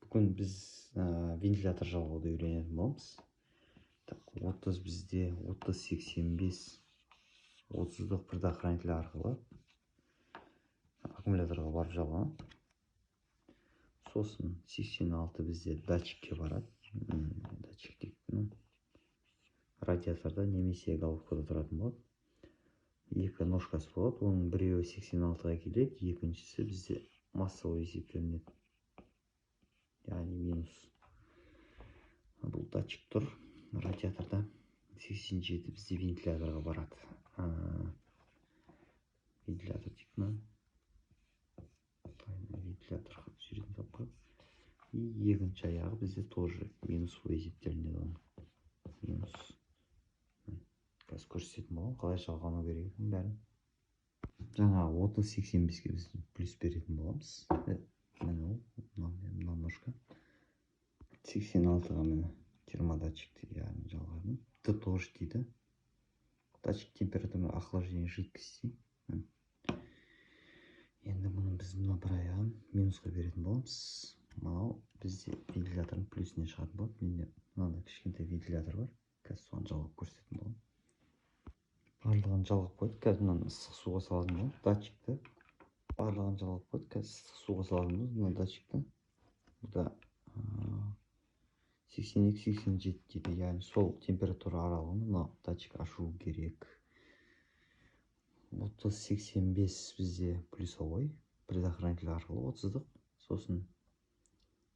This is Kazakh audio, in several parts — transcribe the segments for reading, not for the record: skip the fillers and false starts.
бүгін біз вентилятор жалғауды үйренетін боламыз. Так, 30 бізде 30-85 30-дық предохранитель арқылы аккумуляторға барып жалғанады. Сосын 86 бізде датчикке барады. Датчик дейтін радиаторда немесе головкада тұратын болады. Екі ножкасы болады. Оның біреуі 86-ға келеді, екіншісі бізде массовый есептелінеді. Яғни минус. Бұл датчик тұр радиаторда. 87 бізде вентиляторға барады. Вентилятор дейтін вентилятор жүретін тапқа. И екінші аяғы бізде тоже минусовый есептелінеді. Минус. Қазір көрсететін болам, қалай жалғану керек екенін бәрін. Жаңа 30-85-ке біз плюс беретін боламыз. Мына ножка. 86-ға міне 20 датчикті яғни жалғадым. Тоже дейді. Датчик температураны охлаждение жидкости. Енді мұны біз мына бір аяғын минусқа беретін боламыз. Мынау бізде вентилятордың плюсіне шығатын болады. Менде мынандай кішкентай вентилятор бар. Қазір соған жалғап көрсететін боламын. Барлығын жалғап қойдық. Қазір мынаны ыстық суға салатын боламын. Датчикті барлығын жалғап қойдық. Қазір ыстық суға салатын боламыз. Мына датчикті. Бұда 82-87 дейді. Яғни сол температура аралығын мына датчик ашу керек. 30-85 бізде плюсовой предохранитель арқылы 30-дық. Сосын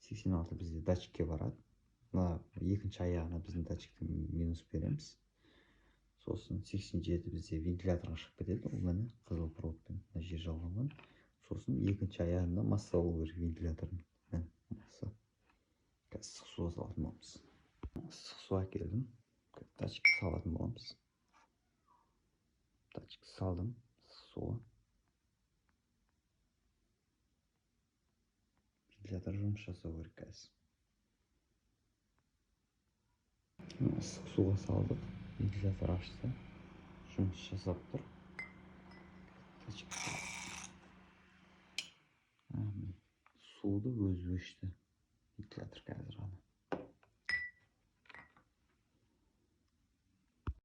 86 бізде датчикке барады. Мына екінші аяғына біздің датчикті минус береміз. Сосын 87 бізде вентиляторға шығып кетеді. Ол міне қызыл проводпен мына жер жалғанған. Сосын екінші аяғында масса болу керек вентилятордың. Масса. Қазір ыстық суға салатын боламыз. Ыстық суға келдім. Датчикті салатын боламыз. Датчикті салдым ыстық суға. Вентилятор жұмыс жасау керек қазір. Ыстық суға салдық. Вентилятор ашты. Жұмыс жасап тұр. Суды өзі өшті. Вентилятор қазір ғана.